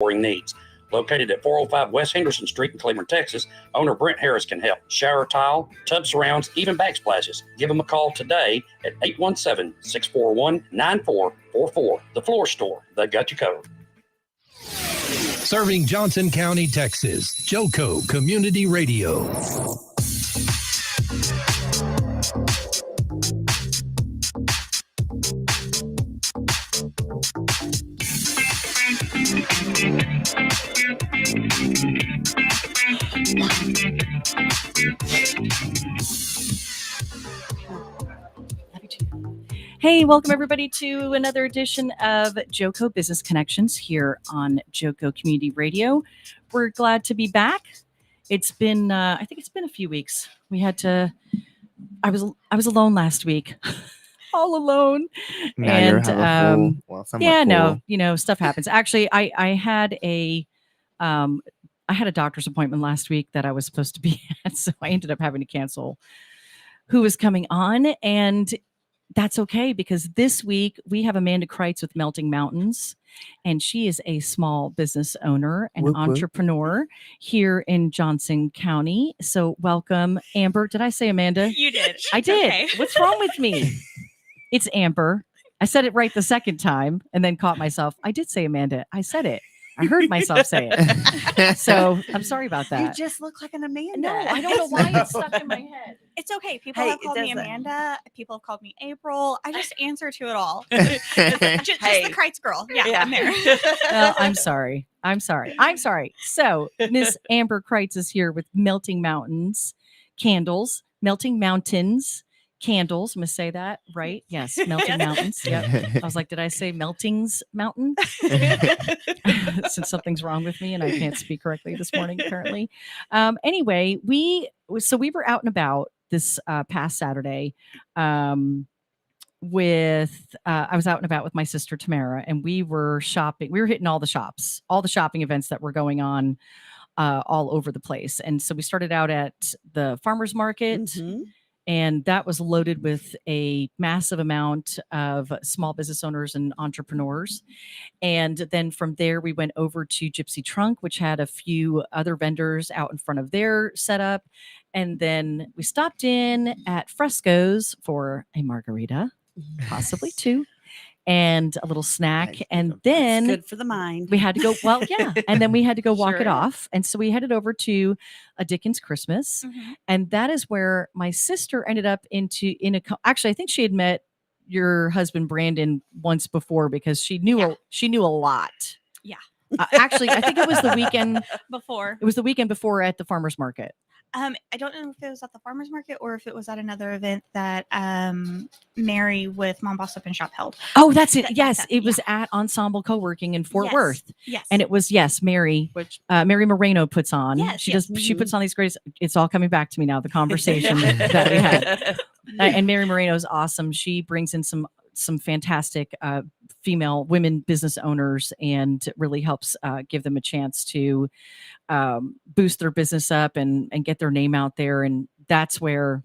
flooring needs. Located at 405 West Henderson Street in Cleveland, Texas, owner Brent Harris can help. Shower tile, tub surrounds, even backsplashes. Give them a call today at 817-641-9444. The Floor Store. They got you covered. Serving Johnson County, Texas. Joco Community Radio. Hey, welcome everybody to another edition of Joco Business Connections here on Joco Community Radio. We're glad to be back. It's been, I think it's been a few weeks. I was alone last week, all alone. Now and you're hella full. Well, somewhat full. no, stuff happens. Actually, I had a doctor's appointment last week that I was supposed to be at, so I ended up having to cancel who was coming on, and that's okay, because this week we have Amanda Kreitz with Melting Mountains, and she is a small business owner and entrepreneur here in Johnson County. So welcome, Amber. Did I say Amanda? You did. I did. Okay. What's wrong with me? It's Amber. I said it right the second time and then caught myself. I did say Amanda. I said it. I heard myself say it. So I'm sorry about that. You just look like an Amanda. No, I don't know why it's stuck in my head. It's okay. People Hey, have called me doesn't. Amanda. People have called me April. I just answer to it all. just the Kreitz girl. Yeah, I'm there. Well, I'm sorry. So Miss Amber Kreitz is here with Melting Mountains Candles, Melting Mountains Candles. I'm going to say that right. Yes, Melting Mountains. Yep. I was like, did I say Melting's Mountain? Since something's wrong with me and I can't speak correctly this morning, apparently. Anyway, we were out and about this past Saturday. I was out and about with my sister Tamara, and we were shopping. We were hitting all the shopping events that were going on all over the place. And so we started out at the farmers market. Mm-hmm. And that was loaded with a massive amount of small business owners and entrepreneurs. And then from there, we went over to Gypsy Trunk, which had a few other vendors out in front of their setup. And then we stopped in at Fresco's for a margarita, possibly two, and a little snack. And then good for the mind. we had to go, well, yeah. And then we had to go walk Sure it off. And so we headed over to a Dickens Christmas. Mhm. And that is where my sister ended up actually, I think she had met your husband, Brandon, once before, because she knew a lot. Yeah. Actually, I think it was the weekend Before. It was the weekend before at the farmer's market. I don't know if it was at the farmer's market or if it was at another event that Mary with Mom Boss Up and Shop held. Oh, that's it. Yes, it was at Ensemble Co-working in Fort Yes. Worth. Yes. And it was, Mary, Which Mary Moreno puts on. Yes, She yes. does. She puts on these great. It's all coming back to me now. The conversation that we had, and Mary Moreno is awesome. She brings in some fantastic female women business owners and really helps give them a chance to boost their business up and get their name out there. And that's where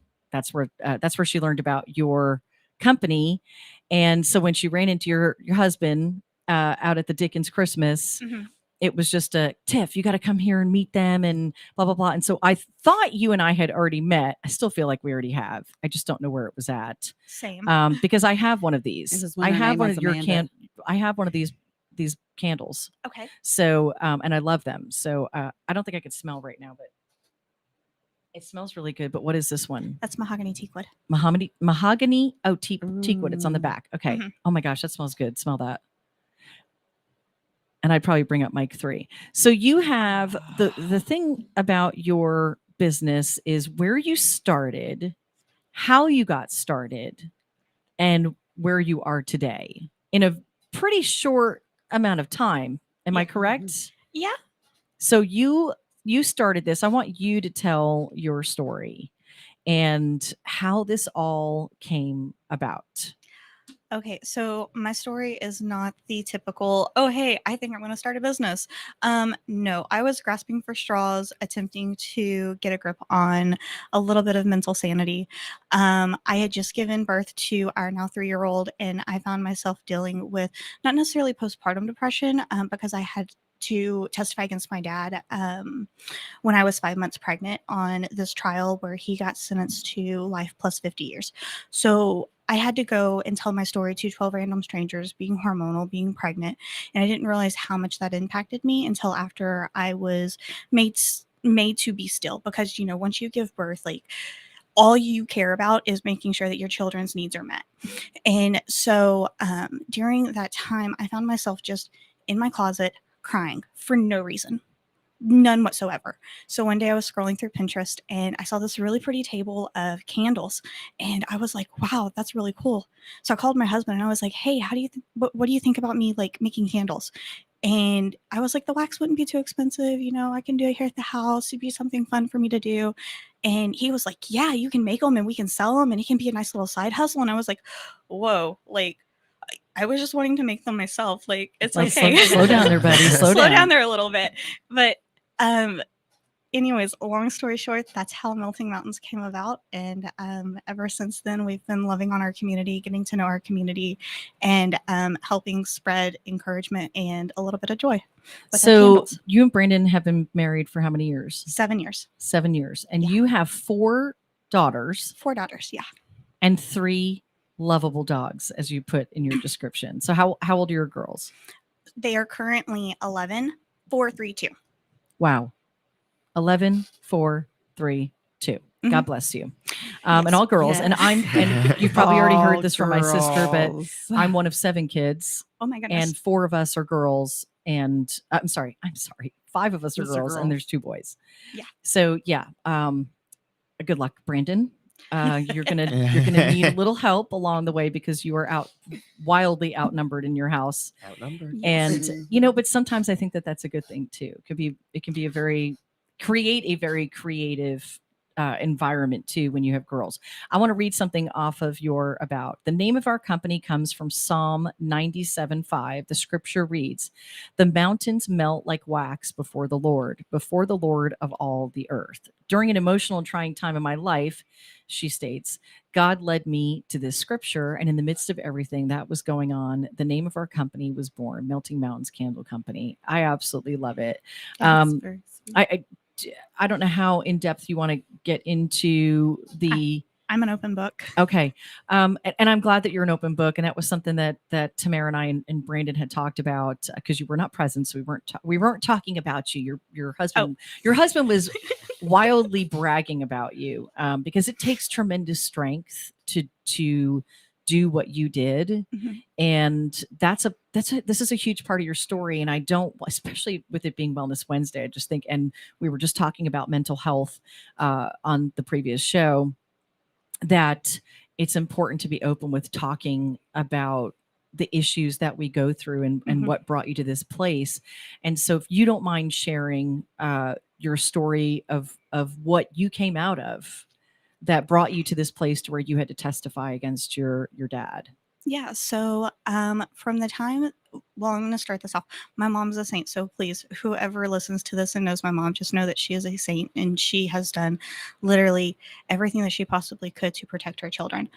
she learned about your company. And so when she ran into your husband out at the Dickens Christmas, Mhm. it was just a Tiff, you got to come here and meet them and blah, blah, blah. And so I thought you and I had already met. I still feel like we already have. I just don't know where it was at. Same. Because I have one of these. This is when I her have name one was of your Amanda. I have one of these candles. Okay. So, and I love them. So I don't think I could smell right now, but it smells really good. But what is this one? That's mahogany teakwood. Mahogany. Oh, teakwood. It's on the back. Okay. Mhm. Oh my gosh, that smells good. Smell that. And I'd probably bring up Mike 3. So you have the thing about your business is where you started, how you got started, and where you are today in a pretty short amount of time. Am I correct? Yeah. So you started this. I want you to tell your story and how this all came about. Okay, so my story is not the typical, oh, hey, I think I'm going to start a business. No, I was grasping for straws, attempting to get a grip on a little bit of mental sanity. I had just given birth to our now 3-year-old, and I found myself dealing with not necessarily postpartum depression, because I had to testify against my dad when I was 5 months pregnant on this trial where he got sentenced to life plus 50 years. So I had to go and tell my story to 12 random strangers, being hormonal, being pregnant. And I didn't realize how much that impacted me until after I was made to be still. Because, you know, once you give birth, like, all you care about is making sure that your children's needs are met. And so during that time, I found myself just in my closet crying for no reason. None whatsoever. So one day I was scrolling through Pinterest and I saw this really pretty table of candles, and I was like, wow, that's really cool. So I called my husband and I was like, hey, how do you what do you think about me like making candles? And I was like, the wax wouldn't be too expensive, you know, I can do it here at the house. It'd be something fun for me to do. And he was like, yeah, you can make them and we can sell them and it can be a nice little side hustle. And I was like, whoa, like I was just wanting to make them myself. Like, it's Like, okay. slow down there, buddy. Slow down. there a little bit. But anyways, long story short, that's how Melting Mountains came about. And ever since then, we've been loving on our community, getting to know our community, and helping spread encouragement and a little bit of joy. with our So candles. you and Brandon have been married for how many years? 7 years. 7 years. And Yeah. you have 4 daughters 4 daughters. Yeah. and 3 lovable dogs, as you put in your description. So how old are your girls? They are currently 11, 4, 3, 2. Wow. 11, 4, 3, 2. Mhm. God bless you. And Yes. all girls. And and you've probably already heard All this from my sister, but girls. I'm one of 7 kids, Oh my goodness. and 4 of us are girls. And I'm sorry, 5 of us are Just a girls, girl. and there's 2 boys. Yeah. So yeah, good luck, Brandon. You're gonna need a little help along the way because you are wildly outnumbered in your house. Outnumbered. Yes. And you know, but sometimes I think that that's a good thing too. It can be create a very creative environment too when you have girls. I want to read something off of your about. The name of our company comes from Psalm 97:5. The scripture reads, "The mountains melt like wax before the Lord of all the earth." During an emotional and trying time in my life, she states, God led me to this scripture, and in the midst of everything that was going on, the name of our company was born, Melting Mountains Candle Company. I absolutely love it. That's very sweet. I don't know how in depth you want to get into the. I'm an open book. Okay. And I'm glad that you're an open book. And that was something that Tamara and I and Brandon had talked about because you were not present. So we weren't talking about you. Your husband, your husband was wildly bragging about you because it takes tremendous strength to do what you did. Mhm. And this is a huge part of your story. And I don't, especially with it being Wellness Wednesday, I just think, and we were just talking about mental health on the previous show, that it's important to be open with talking about the issues that we go through and Mhm. what brought you to this place. And so if you don't mind sharing your story of what you came out of that brought you to this place to where you had to testify against your dad. Yeah. So from the time, well, I'm going to start this off. My mom's a saint. So please, whoever listens to this and knows my mom, just know that she is a saint and she has done literally everything that she possibly could to protect her children.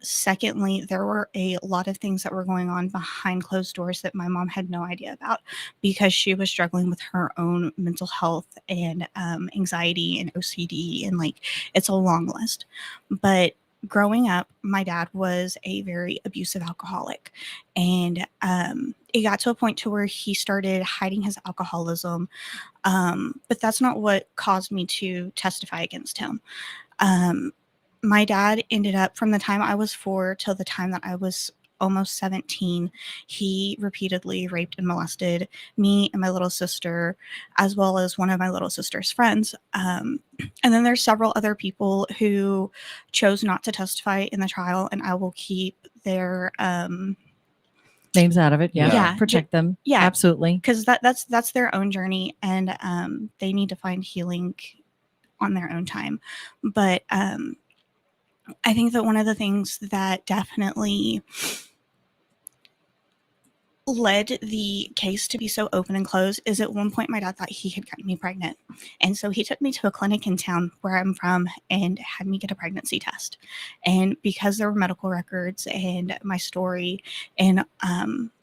Secondly, there were a lot of things that were going on behind closed doors that my mom had no idea about because she was struggling with her own mental health and anxiety and OCD. And like, it's a long list. But growing up, my dad was a very abusive alcoholic, and it got to a point to where he started hiding his alcoholism. But that's not what caused me to testify against him. My dad ended up, from the time I was 4 till the time that I was almost 17, he repeatedly raped and molested me and my little sister, as well as one of my little sister's friends. And then there's several other people who chose not to testify in the trial, and I will keep their Names out of it. Yeah. Yeah. Protect them. Yeah. Absolutely. because that's their own journey, and they need to find healing on their own time. But I think that one of the things that definitely led the case to be so open and closed is at one point my dad thought he had gotten me pregnant. And so he took me to a clinic in town where I'm from and had me get a pregnancy test. And because there were medical records and my story and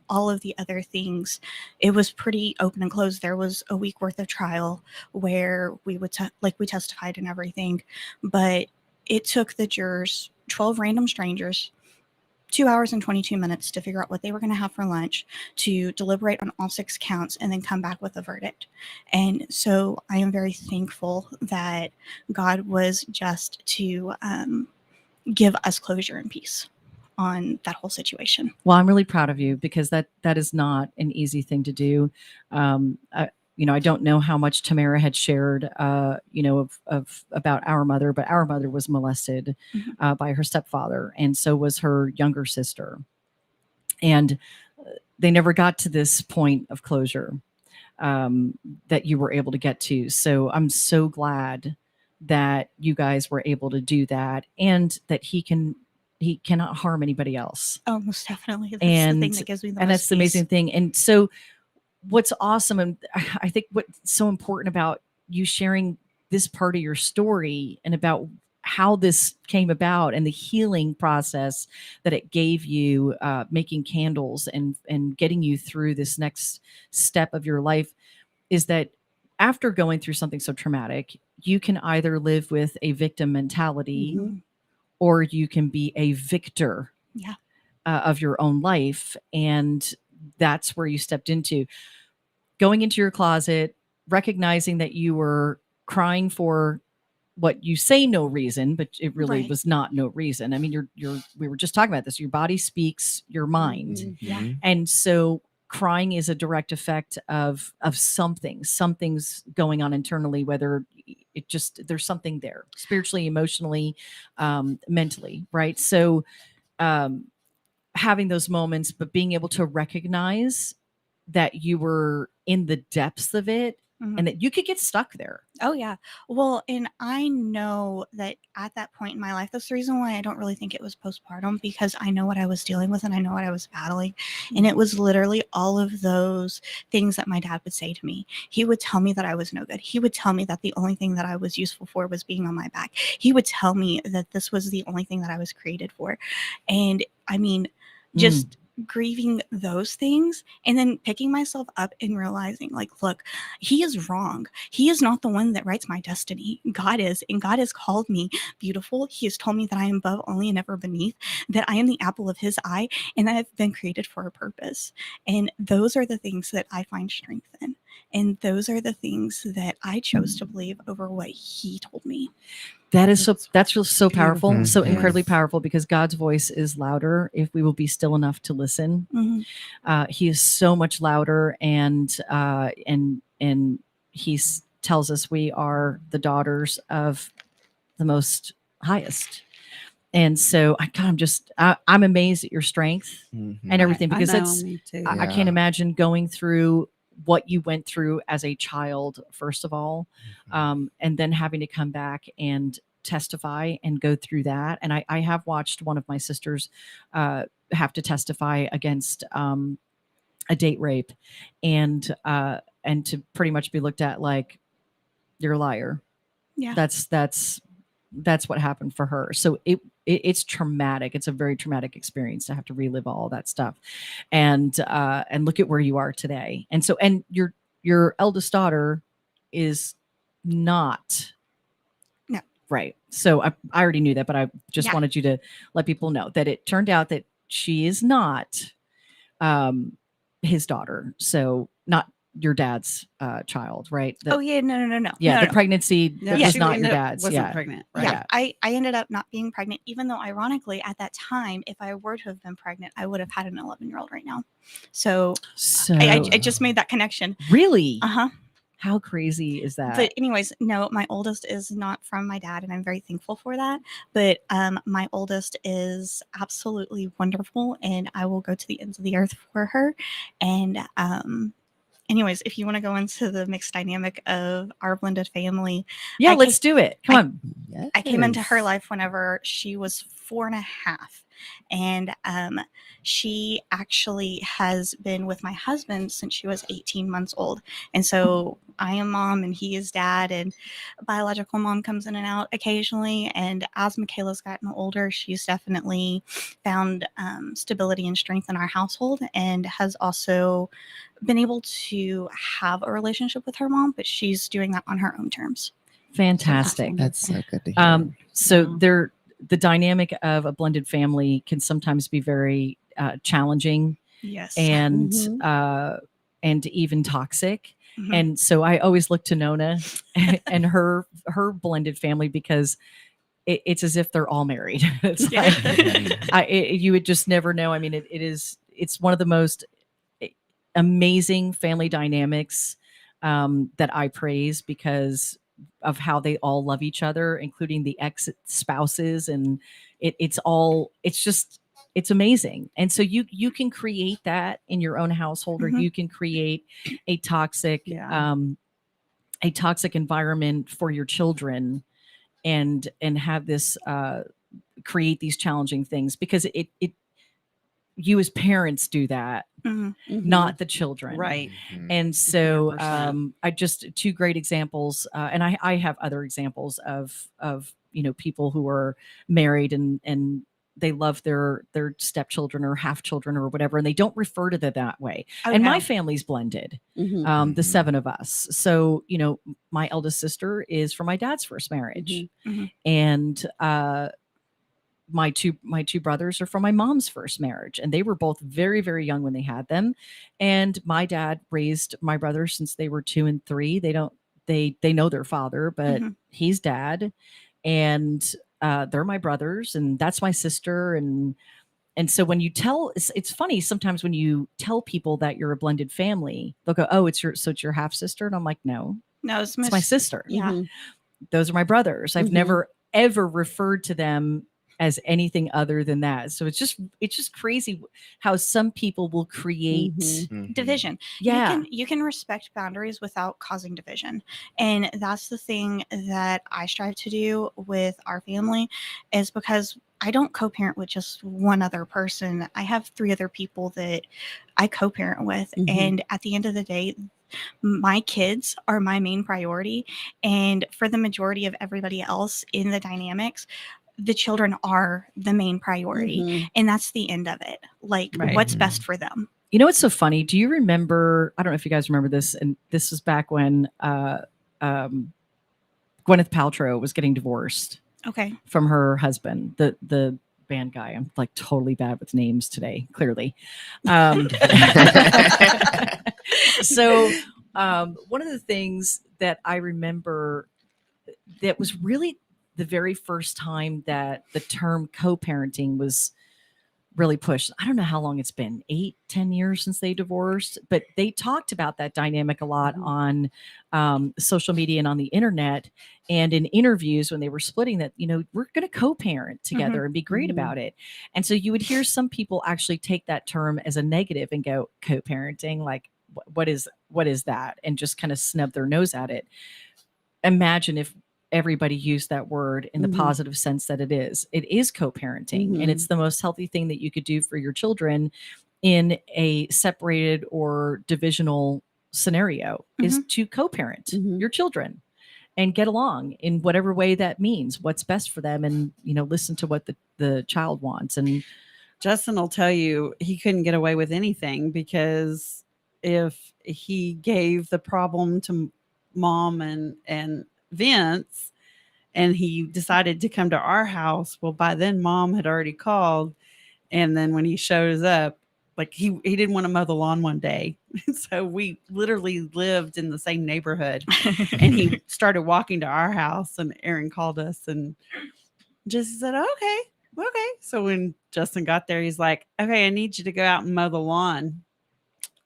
all of the other things, it was pretty open and closed. There was a week worth of trial where we would we testified and everything, but it took the jurors, 12 random strangers, 2 hours and 22 minutes to figure out what they were going to have for lunch, to deliberate on all 6 counts, and then come back with a verdict. And so I am very thankful that God was just to give us closure and peace on that whole situation. Well, I'm really proud of you because that is not an easy thing to do. I don't know how much Tamara had shared, of about our mother, but our mother was molested by her stepfather, and so was her younger sister. And they never got to this point of closure that you were able to get to. So I'm so glad that you guys were able to do that, and that he cannot harm anybody else. Oh, most definitely. That's the thing that gives me the and most that's the amazing peace. thing. And so what's awesome, and I think what's so important about you sharing this part of your story and about how this came about and the healing process that it gave you, making candles and getting you through this next step of your life, is that after going through something so traumatic, you can either live with a victim mentality or you can be a victor of your own life. And that's where you stepped into going into your closet, recognizing that you were crying for what you say no reason, but it really was not no reason. I mean, we were just talking about this. Your body speaks your mind. And so crying is a direct effect of something's going on internally, whether there's something there spiritually, emotionally, mentally. Right. So, having those moments, but being able to recognize that you were in the depths of it and that you could get stuck there. Oh, yeah. Well, and I know that at that point in my life, that's the reason why I don't really think it was postpartum, because I know what I was dealing with and I know what I was battling. And it was literally all of those things that my dad would say to me. He would tell me that I was no good. He would tell me that the only thing that I was useful for was being on my back. He would tell me that this was the only thing that I was created for. And I mean, just grieving those things and then picking myself up and realizing, like, look, he is wrong. He is not the one that writes my destiny. God is, and God has called me beautiful. He has told me that I am above only and never beneath, that I am the apple of his eye, and that I've been created for a purpose. And those are the things that I find strength in. And those are the things that I chose to believe over what he told me. That's so powerful, beautiful. so Yes. incredibly powerful, because God's voice is louder if we will be still enough to listen. He is so much louder, and he tells us we are the daughters of the Most Highest. And so I'm amazed at your strength and everything, because I know, me too. I can't imagine going through what you went through as a child, first of all, and then having to come back and testify and go through that. And I have watched one of my sisters have to testify against a date rape, and to pretty much be looked at like, you're a liar. Yeah. That's what happened for her. So it's traumatic. It's a very traumatic experience to have to relive all that stuff, and look at where you are today. And so, and your eldest daughter is not right. So I already knew that, but I just wanted you to let people know that it turned out that she is not his daughter. So not your dad's child, right? No. Yeah, the pregnancy was not your dad's. Wasn't pregnant. Right? Yeah, I ended up not being pregnant, even though ironically at that time, if I were to have been pregnant, I would have had an 11-year-old right now. So I just made that connection. Really? Uh-huh. How crazy is that? But anyways, no, my oldest is not from my dad, and I'm very thankful for that. But my oldest is absolutely wonderful, and I will go to the ends of the earth for her. And anyways, if you want to go into the mixed dynamic of our blended family, Yeah, I let's do it. Come on. I came into her Yes. life whenever she was 4.5. And she actually has been with my husband since she was 18 months old. And so I am mom and he is dad, and biological mom comes in and out occasionally. And as Michaela's gotten older, she's definitely found stability and strength in our household, and has also been able to have a relationship with her mom, but she's doing that on her own terms. Fantastic. That's so good to hear. So the dynamic of a blended family can sometimes be very challenging Yes. and Mhm. and even toxic. Mhm. And so I always look to Nona and her blended family, because it's as if they're all married. It's Yeah. like you would just never know. I mean, it's one of the most amazing family dynamics that I praise, because of how they all love each other, including the ex spouses, and it's amazing. And so you can create that in your own household, or Mhm. you can create a toxic Yeah. a toxic environment for your children, and have this create these challenging things, because it you as parents do that, Mhm. not the children. Right. And so 100%. I just two great examples, and I have other examples of people who are married, and they love their stepchildren or half children or whatever, and they don't refer to them that way. Oh, And no. my family's blended, Mhm. the seven of us. So my eldest sister is from my dad's first marriage, Mhm. and my two brothers are from my mom's first marriage, and they were both very, very young when they had them. And my dad raised my brothers since they were 2 and 3. They know their father, but Mhm. he's dad, and they're my brothers, and that's my sister. And so when you tell, it's funny sometimes when you tell people that you're a blended family, they'll go, oh, it's your half sister. And I'm like, no, No, it's my sister. Yeah. Mhm. Those are my brothers. I've Mhm. never ever referred to them as anything other than that. So it's just crazy how some people will create Mhm. Division. yeah. You can respect boundaries without causing division. And that's the thing that I strive to do with our family, is because I don't co-parent with just one other person. I have 3 other people that I co-parent with. Mhm. And at the end of the day, my kids are my main priority. And for the majority of everybody else in the dynamics, the children are the main priority. Mhm. And that's the end of it. Like, Right. what's best for them. You know what's so funny? Do you remember? I don't know if you guys remember this, and this was back when Gwyneth Paltrow was getting divorced Okay. from her husband, the band guy. I'm like totally bad with names today, clearly. So one of the things that I remember that was really the very first time that the term co-parenting was really pushed. I don't know how long it's been, 8-10 years since they divorced, but they talked about that dynamic a lot Mhm. on social media and on the internet, and in interviews when they were splitting, that we're going to co-parent together and be great Mhm. about it. And so you would hear some people actually take that term as a negative and go, co-parenting, like what is that, and just kind of snub their nose at it. Imagine if everybody used that word in the Mhm. positive sense that it is co-parenting, and Mhm. it's the most healthy thing that you could do for your children in a separated or divisional scenario, is to co-parent Mhm. your children and get along in whatever way that means, what's best for them, and listen to what the child wants. And Justin will tell you he couldn't get away with anything, because if he gave the problem to mom and Vince, and he decided to come to our house, well, by then mom had already called, and then when he shows up, like he didn't want to mow the lawn one day, so we literally lived in the same neighborhood, and he started walking to our house, and Aaron called us and just said, okay. So when Justin got there, he's like, okay, I need you to go out and mow the lawn.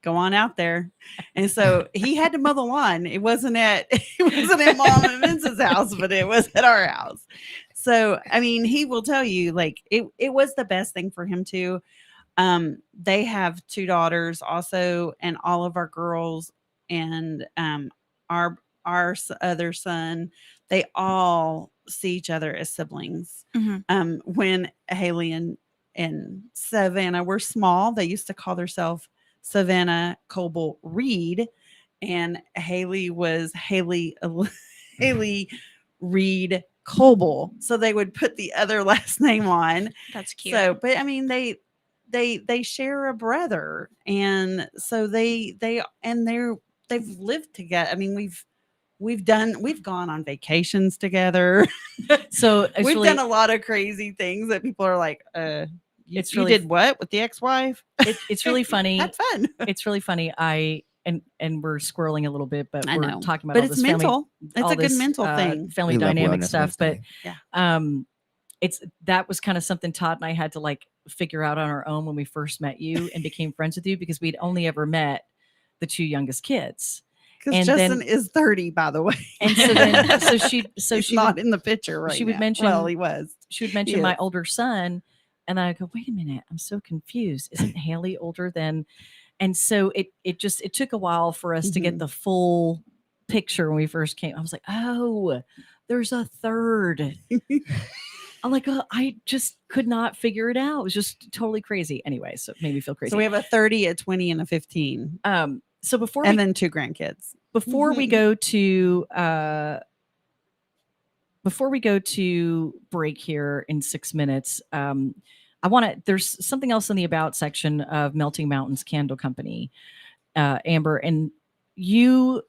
Go on out there. And so he had to mow the lawn. It wasn't at mom and Vince's house, but it was at our house. So I mean, he will tell you, like, it was the best thing for him to. They have 2 daughters also, and all of our girls and other son, they all see each other as siblings. Mhm. When Haley and Savannah were small, they used to call themselves Savannah Coble Reed, and Haley was Haley Haley Reed Coble. So they would put the other last name on. That's cute. So, but I mean, they share a brother, and so they've lived together. I mean, we've gone on vacations together. So it's We've really, done a lot of crazy things that people are like, It's you really- did what with the ex-wife? it's really funny. That's fun. It's really funny. And we're squirreling a little bit, but I we're know. talking about But all it's this family, mental. It's all a good this, mental thing. family We love dynamic Wellness stuff. Wednesday. But that was kind of something Todd and I had to like figure out on our own when we first met you and became friends with you, because we'd only ever met the two youngest kids. Because and Justin then- is 30, by the way. And so then, so He's she not would, in the picture right she would now. mention- Well, he was. she would mention my Yes. older son, and I go, wait a minute, I'm so confused. Isn't Haley older than? And so it took a while for us to get Mhm. the full picture when we first came. I was like, oh, there's a third. I'm like, oh, I just could not figure it out. It was just totally crazy. Anyway, so it made me feel crazy. So we have a 30, a 20, and a 15, So before and we then 2 grandkids. before we go to break here in 6 minutes, there's something else in the about section of Melting Mountains Candle Company, Amber, and you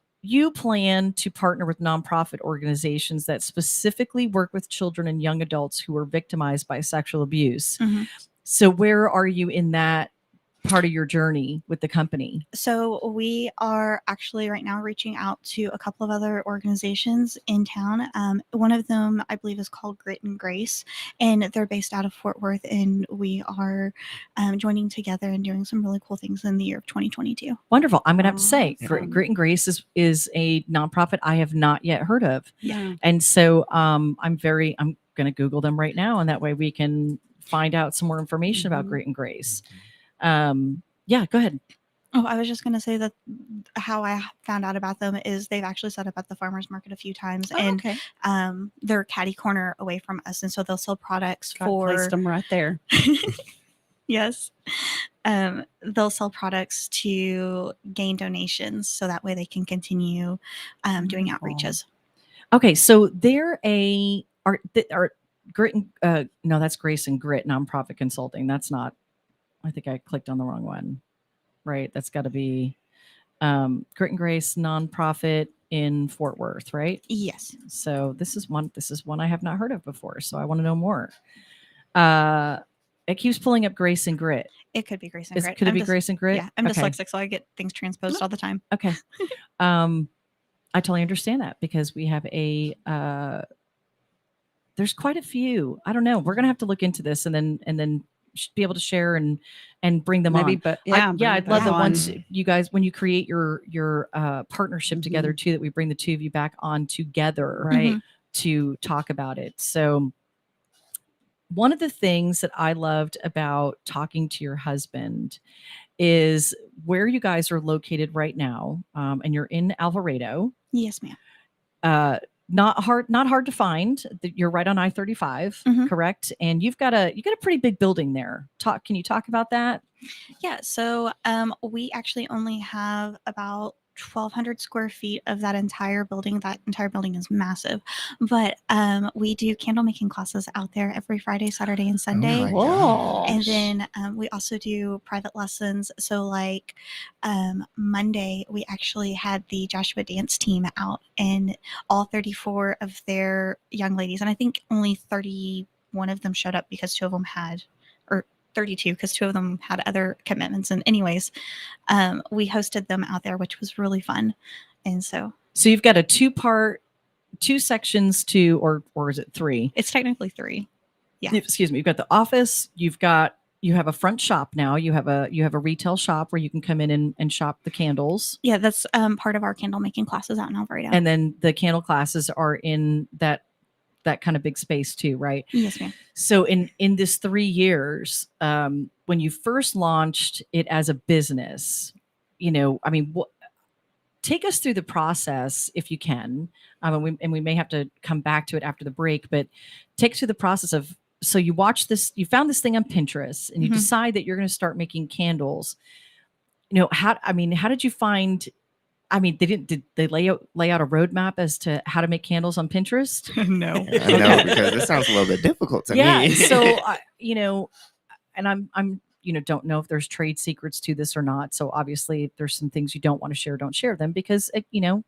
plan to partner with nonprofit organizations that specifically work with children and young adults who are victimized by sexual abuse. Mhm. So where are you in that part of your journey with the company? So we are actually right now reaching out to a couple of other organizations in town. One of them, I believe, is called Grit and Grace, and they're based out of Fort Worth. And we are joining together and doing some really cool things in the year of 2022. Wonderful. I'm going to have to say, Awesome. Grit and Grace is a nonprofit I have not yet heard of. Yeah. And so I'm going to Google them right now. And that way we can find out some more information about Mhm. Grit and Grace. Yeah, go ahead. Oh, I was just going to say that how I found out about them is they've actually set up at the farmers market a few times, and okay. they're catty corner away from us, and so they'll sell products God for placed them right there. yes. They'll sell products to gain donations, so that way they can continue doing Wonderful. outreaches. Okay, so they're Grit and no, that's Grace and Grit Nonprofit Consulting. That's not. I think I clicked on the wrong one. Right, that's got to be Grit and Grace Nonprofit in Fort Worth, right? Yes. So this is one I have not heard of before. So I want to know more. It keeps pulling up Grace and Grit. It could be Grace and Grit. Could it I'm be dys- Grace and Grit? Yeah, I'm Okay. dyslexic, so I get things transposed all the time. Okay. I totally understand that, because we have there's quite a few. I don't know. We're gonna have to look into this and then be able to share and bring them Maybe, on. but I'd love that on. once you guys, when you create your partnership together Mhm. too, that we bring the two of you back on together, Right. Mhm. to talk about it. So one of the things that I loved about talking to your husband is where you guys are located right now, and you're in Alvarado. Yes, ma'am. Not hard to find. You're right on I-35, Mhm. correct? And you've got a pretty big building there. Can you talk about that? Yeah. So we actually only have about 1,200 square feet of that entire building. That entire building is massive, but we do candle making classes out there every Friday, Saturday, and Sunday. my Whoa. And then we also do private lessons. So, like Monday, we actually had the Joshua dance team out, and all 34 of their young ladies, and I think only 31 of them showed up because 2 of them had, or 32 because 2 of them had other commitments. And, anyways, we hosted them out there, which was really fun. And so you've got a 2 sections to, or is it 3? it's technically 3. Yeah. Excuse me. You've got the office. You have a front shop now. You have a retail shop where you can come in and shop the candles. Yeah, that's part of our candle making classes out in Alvarado. And then the candle classes are in that kind of big space too, right? Yes, ma'am. So in this 3 years, when you first launched it as a business, I mean, take us through the process if you can. And we may have to come back to it after the break, but take us through the process of, so you watch this, you found this thing on Pinterest and you decide that you're going to start making candles. How did you find, did they lay out a roadmap as to how to make candles on Pinterest? No. I know, because it sounds a little bit difficult to me. So, and I'm don't know if there's trade secrets to this or not. So obviously if there's some things you don't want to share, don't share them, because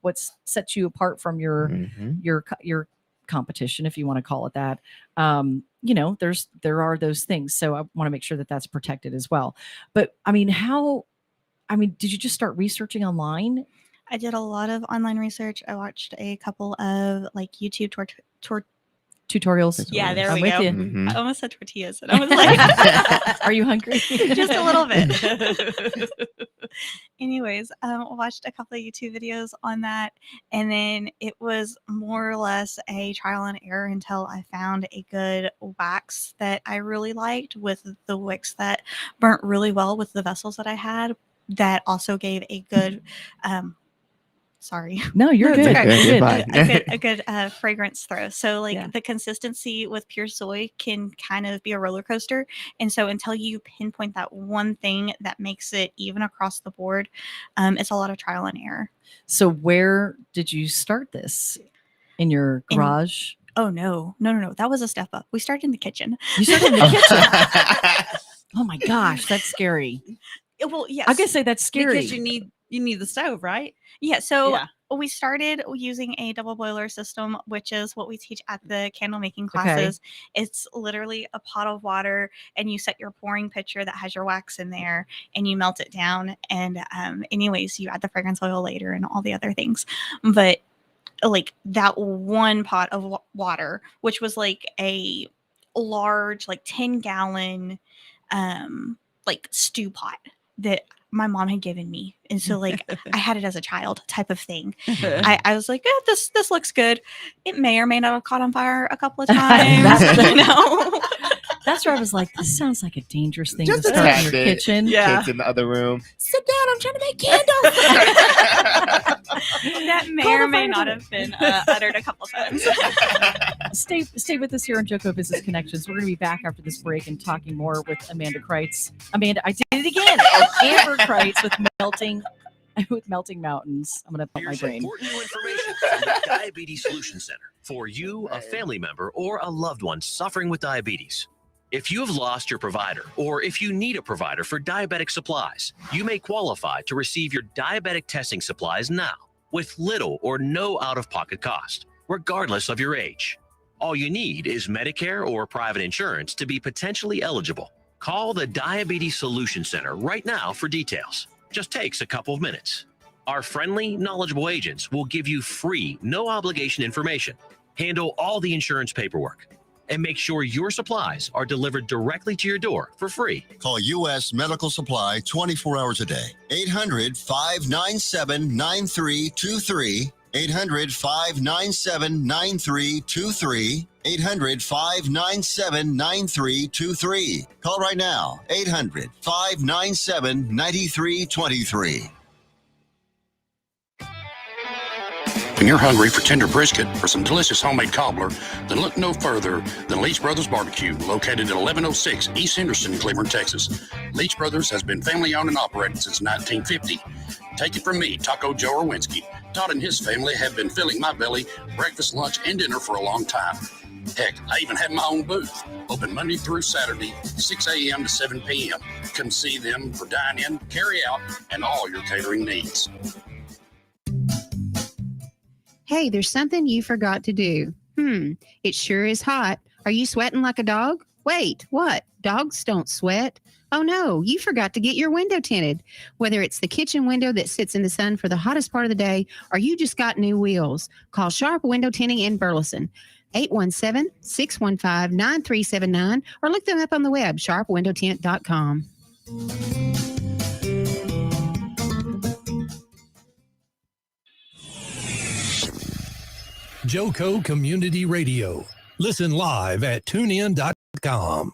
what sets you apart from your competition, if you want to call it that, there are those things. So I want to make sure that that's protected as well. But did you just start researching online? I did a lot of online research. I watched a couple of YouTube tutorials. Yeah, there I'm we with go. you. Mhm. I almost said tortillas, and I was like, Are you hungry? just a little bit. Anyways, watched a couple of YouTube videos on that, and then it was more or less a trial and error until I found a good wax that I really liked, with the wicks that burnt really well with the vessels that I had, that also gave a good sorry. No, you're No, good. it's okay. You're You're good. fine. a good fragrance throw. So Yeah. the consistency with pure soy can kind of be a roller coaster. And so until you pinpoint that one thing that makes it even across the board, it's a lot of trial and error. So where did you start this? In your garage? Oh, no. That was a step up. We started in the kitchen. You started in the kitchen. Oh my gosh, that's scary. Well, yes. I guess say that's scary. Because you need the stove, right? Yeah. So Yeah. we started using a double boiler system, which is what we teach at the candle making classes. It's literally a pot of water, and you set your pouring pitcher that has your wax in there, and you melt it down. And anyways, you add the fragrance oil later and all the other things. But like that one pot of water, which was like a large, like 10-gallon stew pot that my mom had given me. And so like I had it as a child type of thing. I was like, this looks good. It may or may not have caught on fire a couple of times. That's where I was like, this sounds like a dangerous thing Just to a start in tad your bit. kitchen. Yeah. Kids in the other room. Sit down, I'm trying to make candles. That may Call or the may fire not department. have been uttered a couple times. Stay with us here on Joco Business Connections. We're going to be back after this break and talking more with Amanda Kreitz. Amanda, I did it again. Amber Kreitz with Melting Mountains. I'm going to pump my Here's brain. important new information from the Diabetes Solution Center for you, a family member, or a loved one suffering with diabetes. If you have lost your provider, or if you need a provider for diabetic supplies, you may qualify to receive your diabetic testing supplies now with little or no out-of-pocket cost, regardless of your age. All you need is Medicare or private insurance to be potentially eligible. Call the Diabetes Solution Center right now for details. Just takes a couple of minutes. Our friendly, knowledgeable agents will give you free, no-obligation information, handle all the insurance paperwork, and make sure your supplies are delivered directly to your door for free. Call U.S. Medical Supply 24 hours a day. 800-597-9323. 800-597-9323. 800-597-9323. Call right now. 800-597-9323. When you're hungry for tender brisket or some delicious homemade cobbler, then look no further than Leach Brothers Barbecue, located at 1106 East Henderson, Cleburne, Texas. Leach Brothers has been family owned and operated since 1950. Take it from me, Taco Joe Orwinski. Todd and his family have been filling my belly breakfast, lunch, and dinner for a long time. Heck, I even have my own booth, open Monday through Saturday, 6 a.m. to 7 p.m. Come see them for dine-in, carry-out, and all your catering needs. Hey, there's something you forgot to do. It sure is hot. Are you sweating like a dog? Wait, what? Dogs don't sweat. Oh no, you forgot to get your window tinted. Whether it's the kitchen window that sits in the sun for the hottest part of the day, or you just got new wheels, call Sharp Window Tinting in Burleson. 817-615-9379, or look them up on the web, sharpwindowtint.com. Joco Community Radio. Listen live at tunein.com.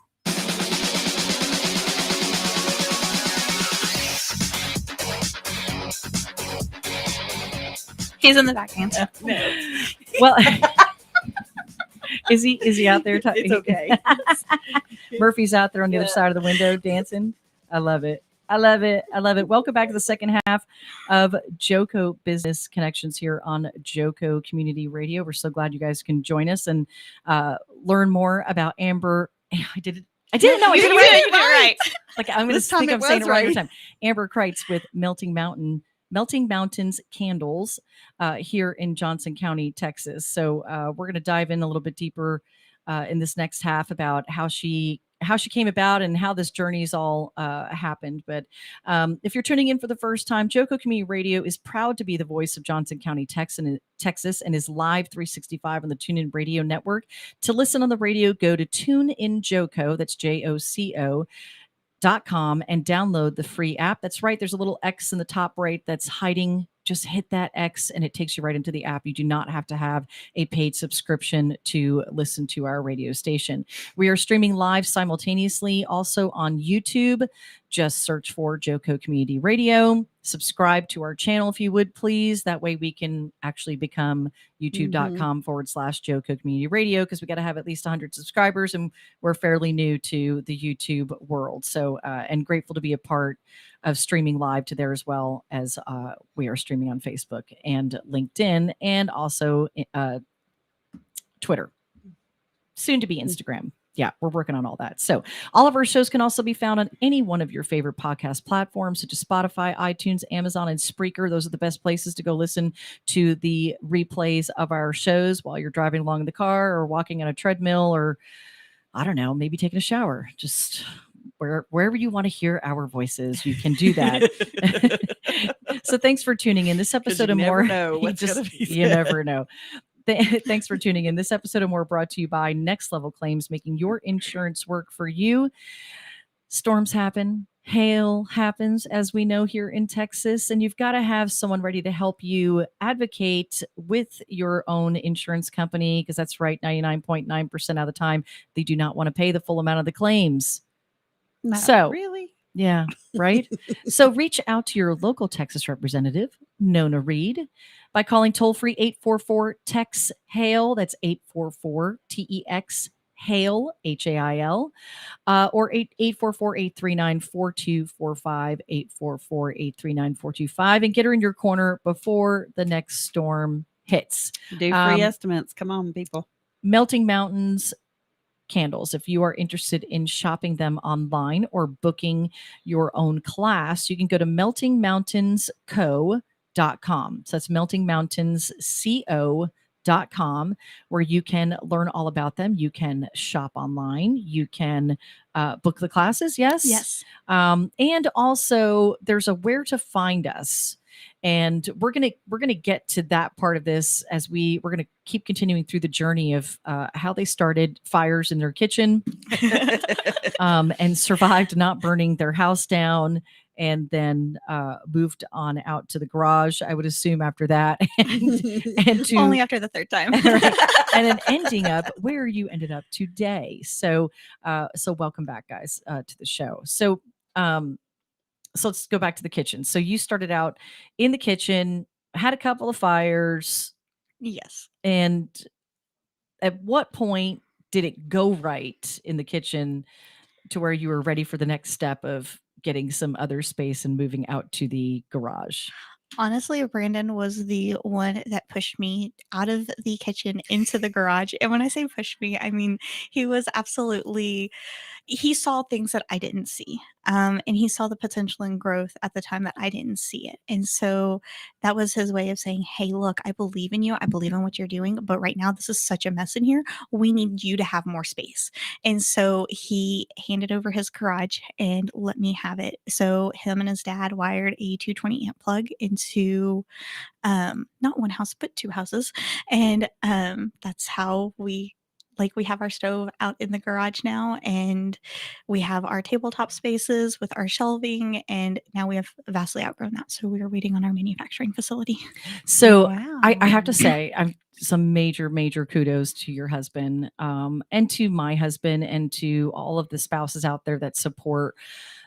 He's in the back dancing. Well, is he out there? It's okay. Murphy's out there on the other side of the window dancing. I love it. I love it. I love it. Welcome back to the second half of Joco Business Connections here on Joco Community Radio. We're so glad you guys can join us and learn more about Amber. I didn't know. I did it right. Like I'm going to think I'm saying it right every time. Amber Kreitz with Melting Mountains Candles here in Johnson County, Texas. So we're going to dive in a little bit deeper in this next half about how she came about and how this journey's all happened. But if you're tuning in for the first time, Joco Community Radio is proud to be the voice of Johnson County, Texas, and is live 365 on the TuneIn Radio Network. To listen on the radio, go to TuneIn Joco, that's JOCO.com, and download the free app. That's right. There's a little X in the top right that's hiding. Just hit that X and it takes you right into the app. You do not have to have a paid subscription to listen to our radio station. We are streaming live simultaneously also on YouTube. Just search for Joco Community Radio. Subscribe to our channel if you would, please. That way we can actually become youtube.com/Joco Community Radio, because we got to have at least 100 subscribers and we're fairly new to the YouTube world. So, and grateful to be a part of streaming live to there, as well as we are streaming on Facebook and LinkedIn and also Twitter, soon to be Instagram. Yeah, we're working on all that. So all of our shows can also be found on any one of your favorite podcast platforms, such as Spotify, iTunes, Amazon, and Spreaker. Those are the best places to go listen to the replays of our shows while you're driving along in the car or walking on a treadmill, or I don't know, maybe taking a shower. Just wherever you want to hear our voices, you can do that. So thanks for tuning in. This episode of more. You never know. Thanks for tuning in. This episode of more brought to you by Next Level Claims, making your insurance work for you. Storms happen. Hail happens, as we know here in Texas, and you've got to have someone ready to help you advocate with your own insurance company, because that's right, 99.9% of the time, they do not want to pay the full amount of the claims. So really? Yeah, right. So reach out to your local Texas representative, Nona Reed, by calling toll-free 844-TEX-HAIL. That's 844-TEX HAIL, HAIL, or 844-839-4245, 844-839-4245, and get her in your corner before the next storm hits. Do free estimates. Come on, people. Melting Mountains Candles. If you are interested in shopping them online or booking your own class, you can go to meltingmountainsco.com. So that's meltingmountainsco.com, where you can learn all about them. You can shop online. You can book the classes. Yes. Yes. And also there's a where to find us. And we're gonna get to that part of this as we're gonna keep continuing through the journey of how they started fires in their kitchen, and survived not burning their house down, and then moved on out to the garage, I would assume, after that, and to only after the third time, right, and then ending up where you ended up today. So welcome back, guys, to the show. So let's go back to the kitchen. So you started out in the kitchen, had a couple of fires. Yes. And at what point did it go right in the kitchen to where you were ready for the next step of getting some other space and moving out to the garage? Honestly, Brandon was the one that pushed me out of the kitchen into the garage. And when I say pushed me, I mean, he saw things that I didn't see. And he saw the potential and growth at the time that I didn't see it. And so that was his way of saying, hey, look, I believe in you. I believe in what you're doing. But right now, this is such a mess in here. We need you to have more space. And so he handed over his garage and let me have it. So him and his dad wired a 220 amp plug into not one house, but two houses. And that's how we have our stove out in the garage now, and we have our tabletop spaces with our shelving, and now we have vastly outgrown that. So we are waiting on our manufacturing facility. So Wow. I have to say, some major kudos to your husband, and to my husband, and to all of the spouses out there that support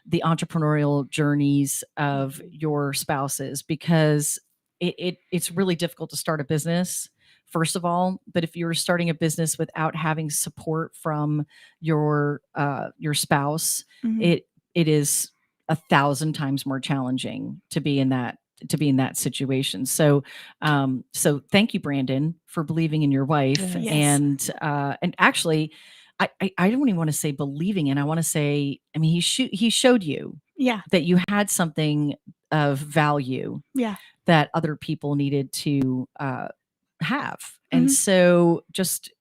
the entrepreneurial journeys of your spouses, because it's really difficult to start a business, first of all. But if you're starting a business without having support from your spouse, Mhm. it is 1,000 times more challenging to be in that situation. So so thank you, Brandon, for believing in your wife. Yes. And actually, I don't even want to say believing in. I want to say, I mean, he showed you Yeah. that you had something of value Yeah. that other people needed to have. And Mhm. so just,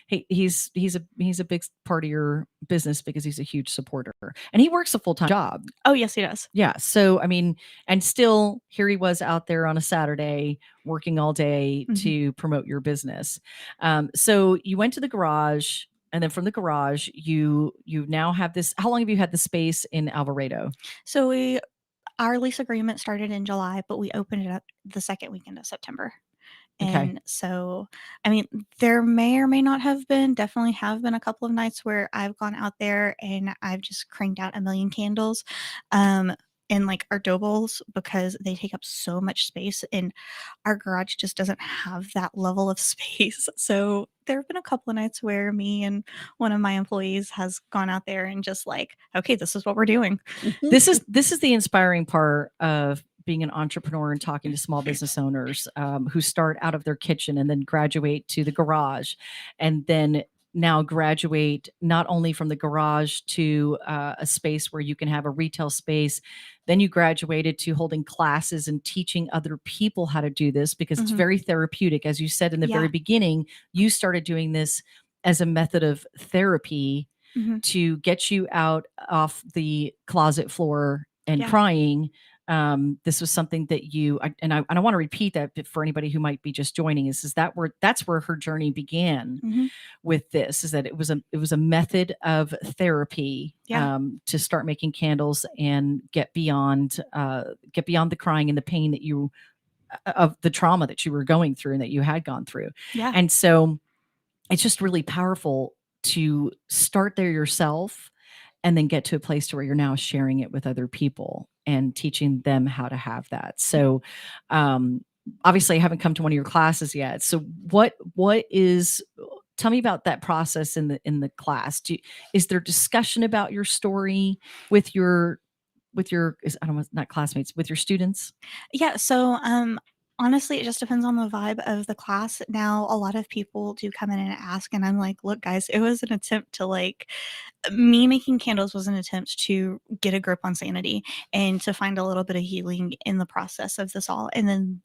he's a big part of your business because he's a huge supporter, and he works a full-time job. Oh, yes, he does. Yeah. So, I mean, and still here he was out there on a Saturday working all day Mhm. to promote your business. So you went to the garage, and then from the garage, you now have this. How long have you had the space in Alvarado? So our lease agreement started in July, but we opened it up the second weekend of September. Okay. And so, I mean, there may or may not have been, definitely have been a couple of nights where I've gone out there and I've just cranked out a million candles in like our dough bowls because they take up so much space and our garage just doesn't have that level of space. So there have been a couple of nights where me and one of my employees has gone out there and just like, okay, this is what we're doing. This is the inspiring part of being an entrepreneur and talking to small business owners who start out of their kitchen and then graduate to the garage, and then now graduate not only from the garage to a space where you can have a retail space. Then you graduated to holding classes and teaching other people how to do this because it's Mhm. very therapeutic. As you said in the very Yeah. beginning, you started doing this as a method of therapy Mhm. to get you out off the closet floor and Yeah. crying. This was something that I want to repeat that for anybody who might be just joining us, is that that's where her journey began Mhm. with this, is that it was a method of therapy, Yeah. to start making candles and get beyond the crying and the pain that of the trauma that you were going through and that you had gone through. Yeah. And so it's just really powerful to start there yourself and then get to a place to where you're now sharing it with other people and teaching them how to have that. So, obviously I haven't come to one of your classes yet. So tell me about that process in the class. Is there discussion about your story with your, I don't know, not classmates, with your students? Yeah, so honestly, it just depends on the vibe of the class. Now, a lot of people do come in and ask, and I'm like, look, guys, it was an attempt to like me making candles was an attempt to get a grip on sanity and to find a little bit of healing in the process of this all. And then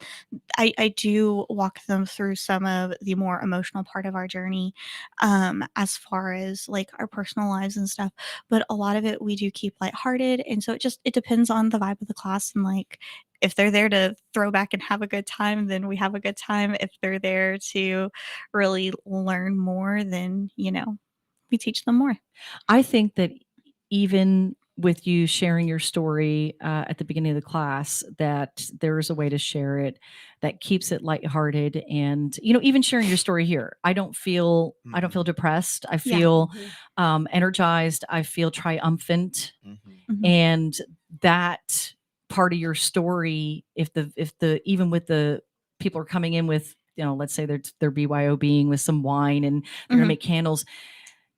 I do walk them through some of the more emotional part of our journey, as far as like our personal lives and stuff. But a lot of it we do keep lighthearted. And so it depends on the vibe of the class and like if they're there to throw back and have a good time, then we have a good time. If they're there to really learn more, then, we teach them more. I think that even with you sharing your story at the beginning of the class, that there is a way to share it that keeps it lighthearted, and even sharing your story here, I don't feel depressed. I Yeah. feel energized. I feel triumphant, Mhm. and that part of your story, if the even with the people are coming in with, let's say they're BYOBing with some wine and they're gonna Mhm. make candles,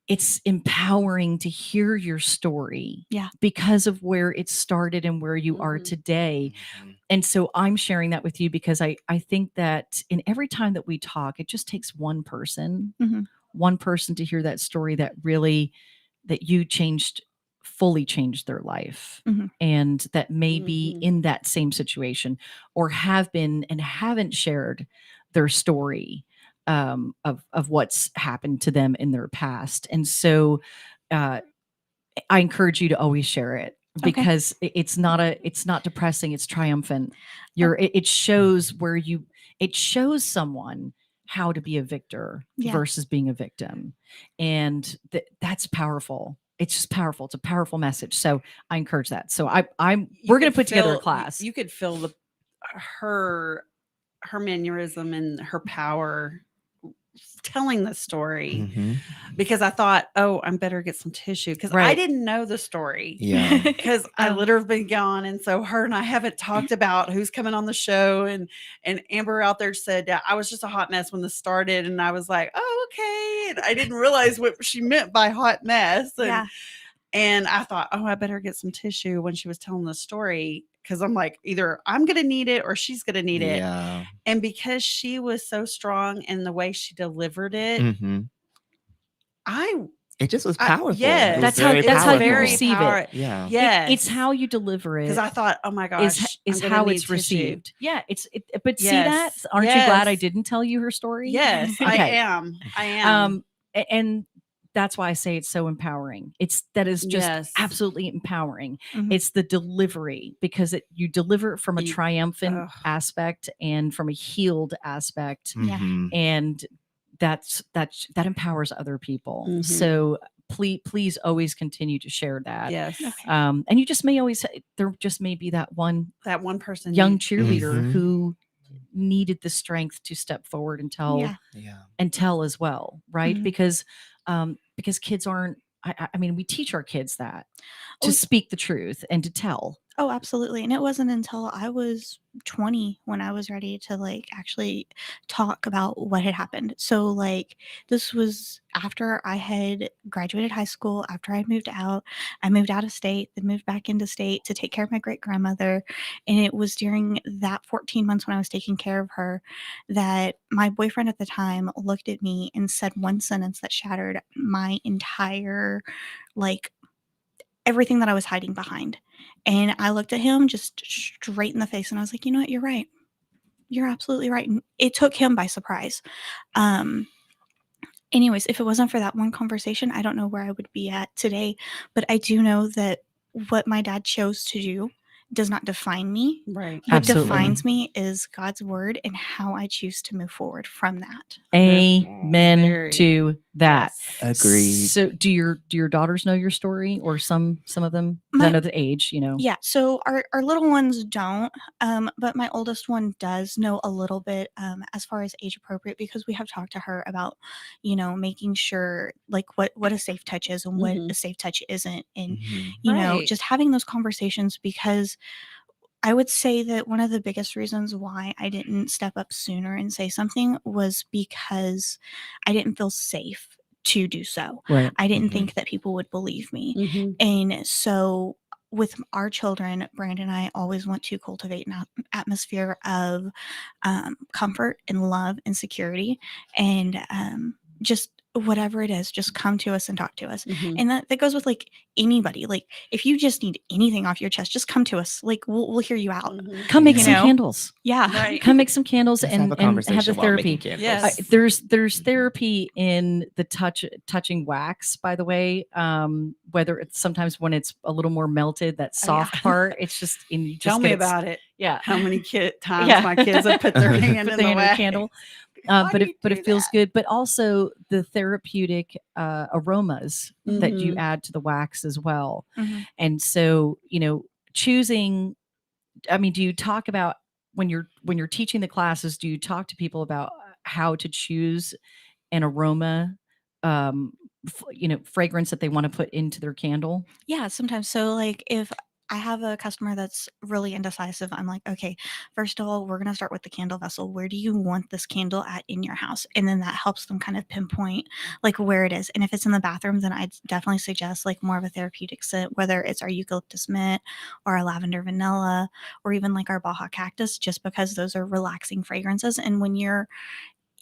it's empowering to hear your story Yeah. because of where it started and where you are today. And so I'm sharing that with you because I think that in every time that we talk, it just takes Mhm. one person to hear that story that really, that you fully changed their life. Mhm. And that may be in that same situation or have been and haven't shared their story, of what's happened to them in their past. And so uh, I encourage you to always share it Okay. because it's not depressing, it's triumphant. Okay. It shows it shows someone how to be a victor Yeah. versus being a victim. And that's powerful. It's just powerful. It's a powerful message. So I encourage that. So we're going to put together a class. You could feel her mannerism and her power telling the story Mhm. because I thought, oh, I better get some tissue because I Right. didn't know the story. Yeah. Because I literally been gone, and so her and I haven't talked about who's coming on the show. And Amber out there said that I was just a hot mess when this started, and I was like, oh, okay. And I didn't realize what she meant by hot mess. And, Yeah. and I thought, oh, I better get some tissue when she was telling the story because I'm like, either I'm gonna need it or she's gonna need it. Yeah. And because she was so strong in the way she delivered it, Hmm. It just was powerful. yes. It was That's how- very that's how you powerful. receive it. Yeah. Yes. It's how you deliver it. because I thought, oh my gosh, is I'm gonna how need it's tissue. received. Yeah, but see that? Yes. Aren't you glad I Yes. didn't tell you her story? Yes, I Okay. am. I am. And that's why I say it's so empowering. That is just Yes. absolutely empowering. Mhm. It's the delivery because you deliver it from a You- triumphant ugh. aspect and from a healed aspect, Yeah. Mhm. and that empowers other people. Mhm. So please always continue to share that. Yes. Okay. And you just may always there just may be that one That one person. young needs- cheerleader Mhm. who needed the strength to step forward and tell Yeah. Yeah. as well, right? Mhm. Because kids aren't. I mean, we teach our kids that to Oh, speak the truth and to tell. Oh, absolutely. And it wasn't until I was 20 when I was ready to like actually talk about what had happened. So like this was after I had graduated high school, after I moved out. I moved out of state, then moved back into state to take care of my great grandmother. And it was during that 14 months when I was taking care of her that my boyfriend at the time looked at me and said one sentence that shattered my entire like everything that I was hiding behind. And I looked at him just straight in the face and I was like, you know what? You're right. You're absolutely right. And it took him by surprise. Anyways, if it wasn't for that one conversation, I don't know where I would be at today. But I do know that what my dad chose to do does not define me. Right. What Absolutely. defines me is God's word and how I choose to move forward from that. Amen Very- to that. Yes. Agreed. So, do your daughters know your story, or some of them? 'Cause I My- know the age. Yeah, so our little ones don't, but my oldest one does know a little bit as far as age appropriate because we have talked to her about, making sure like what a safe touch is and what Mhm. a safe touch isn't, and Mhm. Right. just having those conversations because I would say that one of the biggest reasons why I didn't step up sooner and say something was because I didn't feel safe to do so. Right. I didn't Mhm. think that people would believe me. Mhm. And so with our children, Brandon and I always want to cultivate an atmosphere of comfort and love and security and just whatever it is, just come to us and talk to us. Mhm. And that goes with like anybody. Like if you just need anything off your chest, just come to us. Like we'll hear you out. Mhm. Come make You some know? candles. Yeah. Right. Come make some candles Let's and have a and have conversation the while making therapy. candles. Yes. There's therapy in the touching wax, by the way. Whether it's sometimes when it's a little more melted, that Oh, yeah. soft part, it's just and you just Tell get me it about it. Yeah. How many times Yeah. my kids have put their hand Put in the the hand in a wax. candle. Why But do it you do feels that? good. But also the therapeutic aromas that you Mhm. add to the wax as well. Mhm. And so, choosing. I mean, do you talk about when you're teaching the classes? Do you talk to people about how to choose an aroma, fragrance that they want to put into their candle? Yeah, sometimes. So, like, if I have a customer that's really indecisive, I'm like, okay, first of all, we're going to start with the candle vessel. Where do you want this candle at in your house? And then that helps them kind of pinpoint like where it is. And if it's in the bathroom, then I'd definitely suggest like more of a therapeutic scent, whether it's our eucalyptus mint or our lavender vanilla or even like our Baja cactus, just because those are relaxing fragrances. And when you're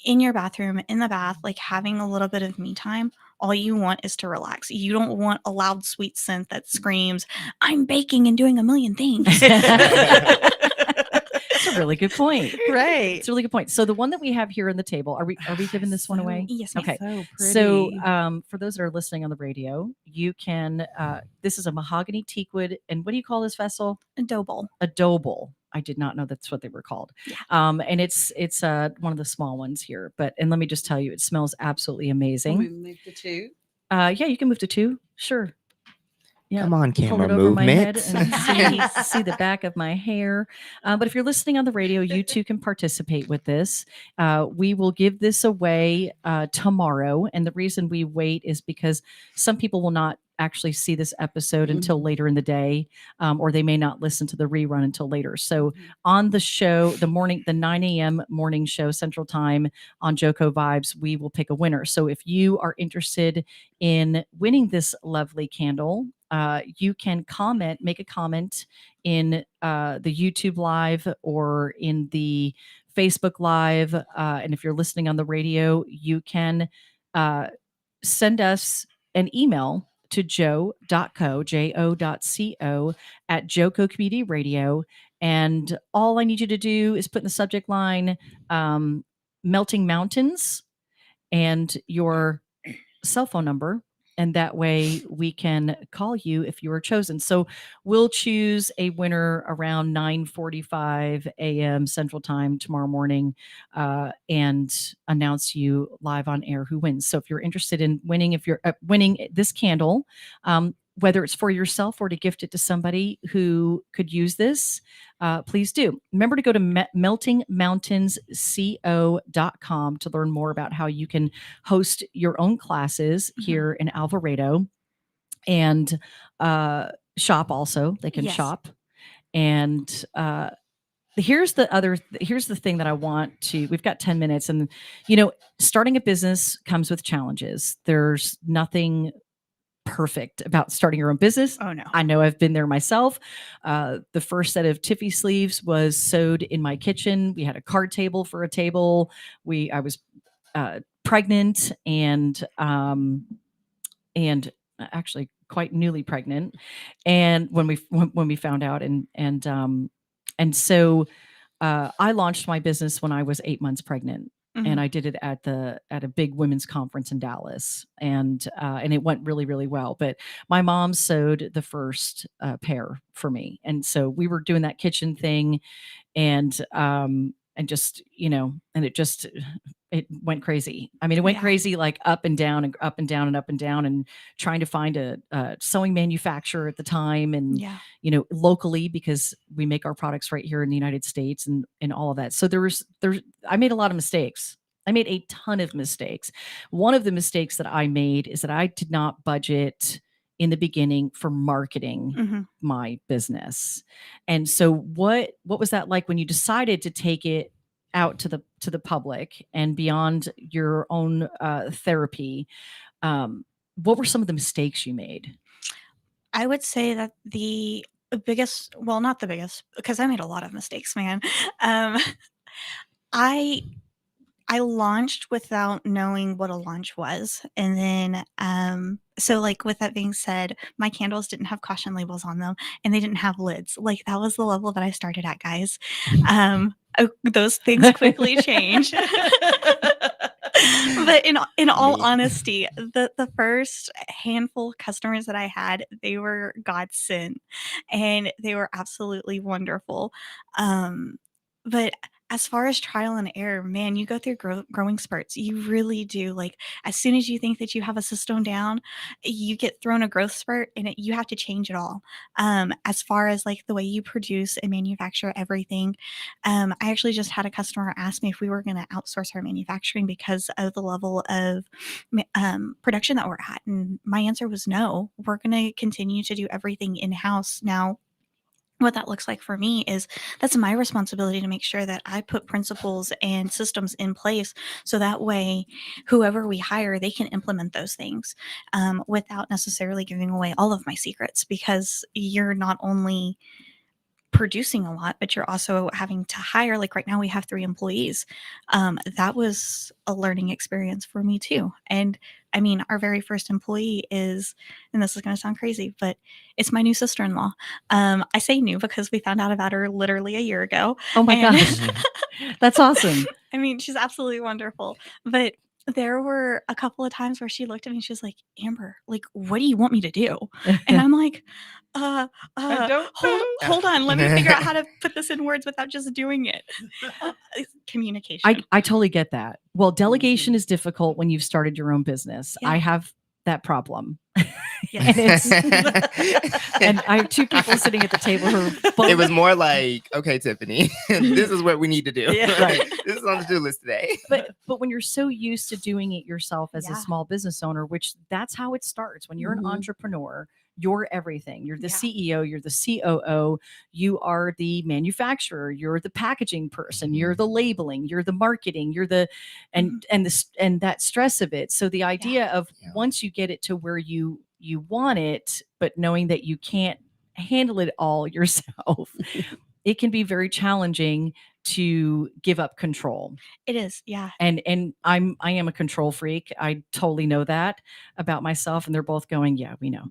in your bathroom, in the bath, like having a little bit of me time, all you want is to relax. You don't want a loud, sweet scent that screams, I'm baking and doing a million things. That's a really good point. Right. It's a really good point. So the one that we have here on the table, are we giving this one So- away? Yes, ma'am. Okay. So pretty. So for those that are listening on the radio, you can this is a mahogany teakwood, and what do you call this vessel? A dough bowl. A dough bowl. I did not know that's what they were called. Yeah. And it's one of the small ones here, and let me just tell you, it smells absolutely Will amazing. we move to two? Yeah, you can move to 2. Sure. Yeah, Come on, pull camera it over my head movements. and see the back of my hair. But if you're listening on the radio, you too can participate with this. We will give this away tomorrow. And the reason we wait is because some people will not actually see this episode until later in the day, or they may not listen to the rerun until later. So on the show, the 9 a.m. morning show Central Time on Joko Vibes, we will pick a winner. So if you are interested in winning this lovely candle, you can make a comment in the YouTube live or in the Facebook live. And if you're listening on the radio, you can send us an email to jo.co at Joko Community Radio. And all I need you to do is put in the subject line Melting Mountains and your cell phone number. And that way we can call you if you are chosen. So we'll choose a winner around 9:45 a.m. Central Time tomorrow morning and announce you live on air who wins. So if you're interested in winning, if you're winning this candle, whether it's for yourself or to gift it to somebody who could use this, please do. Remember to go to meltingmountainsco.com to learn more about how you can host your own classes here in Alvarado and shop also. They can shop. And here's the thing that I want to, we've got 10 minutes and, starting a business comes with challenges. There's nothing perfect about starting your own business. Oh no. I know I've been there myself. The first set of Tiffy sleeves was sewed in my kitchen. We had a card table for a table. I was pregnant and actually quite newly pregnant. And when we found out and so I launched my business when I was 8 months pregnant. And I did it at a big women's conference in Dallas, and it went really, really well. But my mom sewed the first pair for me, and so we were doing that kitchen thing, and just and it went crazy. I mean, it went crazy, like up and down and up and down and up and down, and trying to find a sewing manufacturer at the time, and locally, because we make our products right here in the United States and all of that. So I made a lot of mistakes. I made a ton of mistakes. One of the mistakes that I made is that I did not budget in the beginning for marketing my business. And so what was that like when you decided to take it out to the public and beyond your own therapy? What were some of the mistakes you made? I would say that the biggest, well, not the biggest, because I made a lot of mistakes, man. I launched without knowing what a launch was. And then, so like with that being said, my candles didn't have caution labels on them and they didn't have lids. Like that was the level that I started at, guys. Those things quickly change. But in all honesty, the first handful of customers that I had, they were God sent and they were absolutely wonderful. But as far as trial and error, man, you go through growing spurts. You really do. Like as soon as you think that you have a system down, you get thrown a growth spurt and you have to change it all. As far as like the way you produce and manufacture everything, I actually just had a customer ask me if we were going to outsource our manufacturing because of the level of production that we're at. And my answer was no. We're going to continue to do everything in-house. Now, what that looks like for me is that's my responsibility to make sure that I put principles and systems in place so that way whoever we hire, they can implement those things without necessarily giving away all of my secrets, because you're not only producing a lot, but you're also having to hire. Like right now we have 3 employees. That was a learning experience for me too. And I mean, our very first employee is, and this is going to sound crazy, but it's my new sister-in-law. I say new because we found out about her literally a year ago. Oh my gosh. That's awesome. I mean, she's absolutely wonderful. But there were a couple of times where she looked at me and she was like, Amber, like, what do you want me to do? And I'm like, hold on. Let me figure out how to put this in words without just doing it. Communication. I totally get that. Well, delegation is difficult when you've started your own business. Yeah. I have that problem. Yes. And I have two people sitting at the table who are both, It was more like, okay, Tiffany, this is what we need to do. Yeah. Right. This is on the to-do list today. but when you're so used to doing it yourself as a Yeah. small business owner, which that's how it starts. When you're an Mhm. entrepreneur, you're everything. You're the Yeah. CEO, you're the COO, you are the manufacturer, you're the packaging person, you're the labeling, you're the marketing, you're the and that stress of it. So the idea of Yeah. once you get it to where you want it, but knowing that you can't handle it all yourself, it can be very challenging to give up control. It is. Yeah. And I am a control freak. I totally know that about myself, and they're both going, yeah, we know.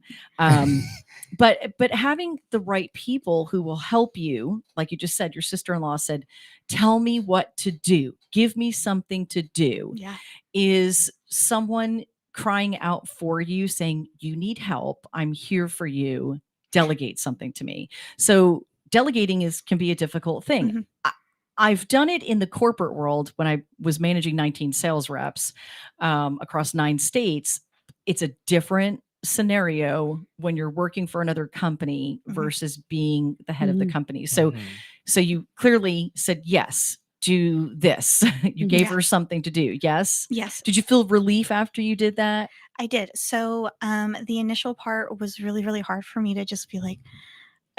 But having the right people who will help you, like you just said, your sister-in-law said, tell me what to do, give me something to do, Yeah. is someone crying out for you, saying, you need help, I'm here for you, delegate something to me. So delegating can be a difficult thing. Mhm. I've done it in the corporate world when I was managing 19 sales reps across 9 states. It's a different scenario when you're working for another company Mhm. versus being the head of the Mhm. company. So, Mhm. so you clearly said, yes, do this. You gave Yeah. her something to do. Yes. Yes. Did you feel relief after you did that? I did. So the initial part was really, really hard for me to just be like,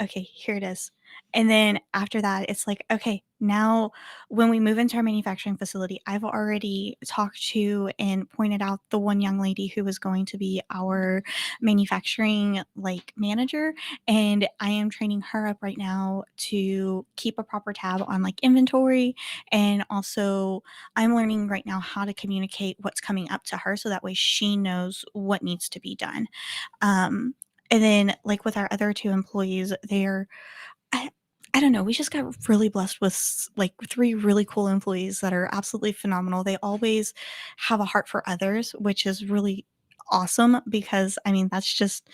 okay, here it is. And then after that, it's like, okay, now when we move into our manufacturing facility, I've already talked to and pointed out the one young lady who was going to be our manufacturing like manager. And I am training her up right now to keep a proper tab on like inventory. And also I'm learning right now how to communicate what's coming up to her so that way she knows what needs to be done. And then like with our other 2 employees, I, I don't know, we just got really blessed with like 3 really cool employees that are absolutely phenomenal. They always have a heart for others, which is really awesome because I mean that's just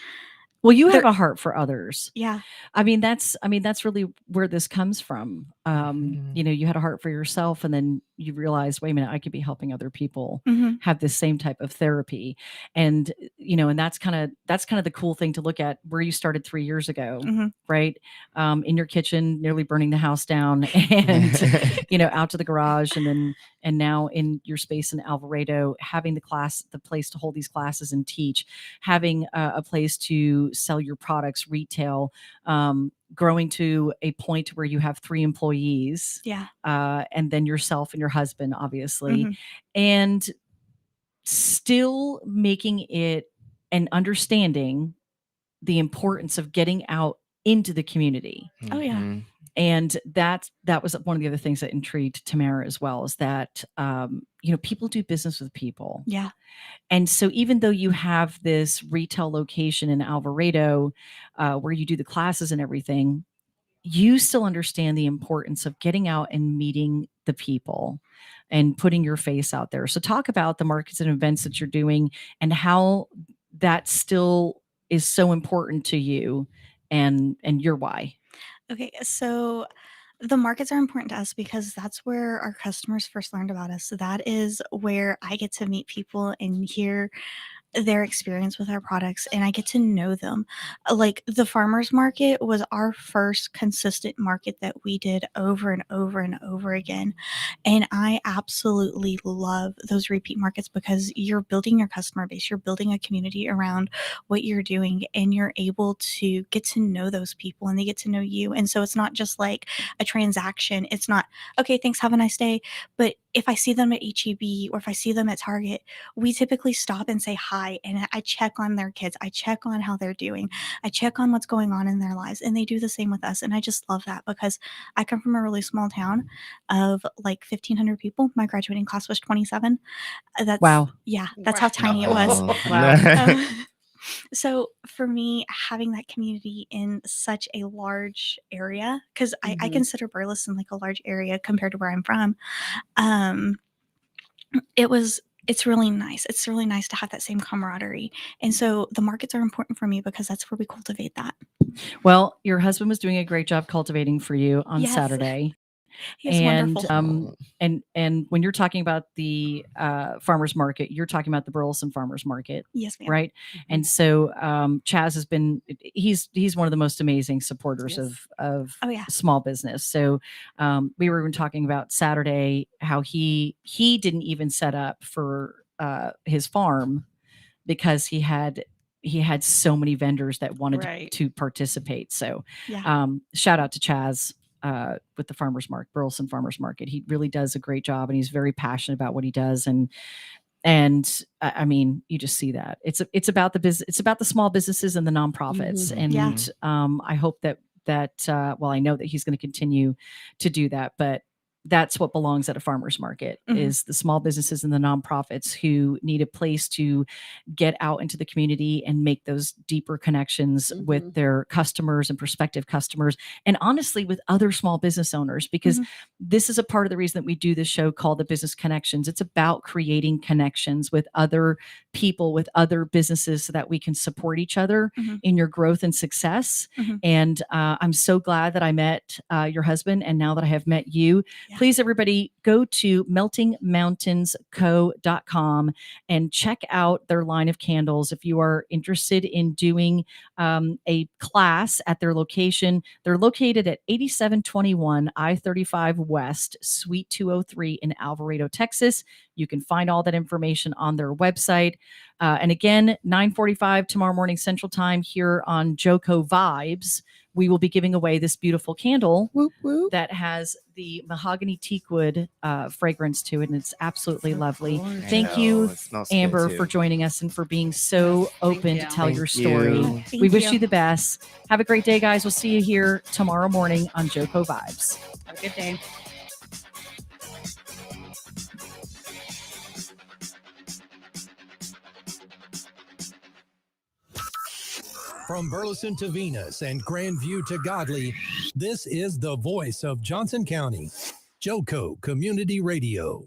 Well, you have they're a heart for others. yeah. I mean, that's really where this comes from. Mhm. You had a heart for yourself, and then you realized, wait a minute, I could be helping other people Mhm. have this same type of therapy. And, and that's kind of the cool thing to look at where you started 3 years ago, Mhm. right? In your kitchen, nearly burning the house down, and, out to the garage, and now in your space in Alvarado, having the place to hold these classes and teach, having a place to sell your products, retail, growing to a point where you have 3 employees, Yeah. and then yourself and your husband, obviously, Mhm. and still making it and understanding the importance of getting out into the community. Oh yeah. Mhm. And that was one of the other things that intrigued Tamara as well, is that people do business with people. Yeah. And so even though you have this retail location in Alvarado, where you do the classes and everything, you still understand the importance of getting out and meeting the people and putting your face out there. So talk about the markets and events that you're doing and how that still is so important to you, and your why. Okay, so the markets are important to us because that's where our customers first learned about us. So that is where I get to meet people and hear their experience with our products and I get to know them. Like the farmers market was our first consistent market that we did over and over and over again. And I absolutely love those repeat markets because you're building your customer base, you're building a community around what you're doing, and you're able to get to know those people and they get to know you. And so it's not just like a transaction. It's not, okay, thanks, have a nice day. But if I see them at HEB or if I see them at Target, we typically stop and say hi, and I check on their kids. I check on how they're doing. I check on what's going on in their lives, and they do the same with us. And I just love that because I come from a really small town of like 1,500 people. My graduating class was 27. That's Wow. Yeah, that's how tiny it was. Oh. Wow. So for me, having that community in such a large area, because I Mhm. consider Burleson like a large area compared to where I'm from, it's really nice. It's really nice to have that same camaraderie. And so the markets are important for me because that's where we cultivate that. Well, your husband was doing a great job cultivating for you on Yes. Saturday. He's and wonderful. and when you're talking about the farmers market, you're talking about the Burleson Farmers Market, Yes, ma'am. right? And so Chaz has been he's one of the most amazing supporters Yes. of Oh, yeah. small business. So we were even talking about Saturday how he didn't even set up for his farm because he had so many vendors that wanted Right. to participate. So Yeah. shout out to Chaz with the Burleson Farmers Market. He really does a great job, and he's very passionate about what he does. And I mean, you just see that it's about the business, it's about the small businesses and the nonprofits. Mhm. And Yeah. I hope that well, I know that he's going to continue to do that, but that's what belongs at a farmer's market Mhm. is the small businesses and the nonprofits who need a place to get out into the community and make those deeper connections with Mhm. their customers and prospective customers, and honestly with other small business owners, because Mhm. this is a part of the reason that we do this show called the Business Connections. It's about creating connections with other people, with other businesses, so that we can support each other Mhm. in your growth and success. Mhm. And I'm so glad that I met your husband, and now that I have met you, Yeah. please everybody go to meltingmountainsco.com and check out their line of candles. If you are interested in doing a class at their location, they're located at 8721 I-35 West, Suite 203 in Alvarado, Texas. You can find all that information on their website. And again, 9:45 tomorrow morning Central Time here on Joco Vibes, we will be giving away this beautiful candle Whoop, whoop. that has the mahogany teakwood fragrance to it, and it's absolutely lovely. I Thank know, you, it smells good, Amber, too. for joining us and for being so open you. to tell your Thank story. you. Thank We wish you. you the best. Have a great day, guys. We'll see you here tomorrow morning on Joco Vibes. Have a good day. From Burleson to Venus and Grandview to Godley, this is the voice of Johnson County, Joco Community Radio.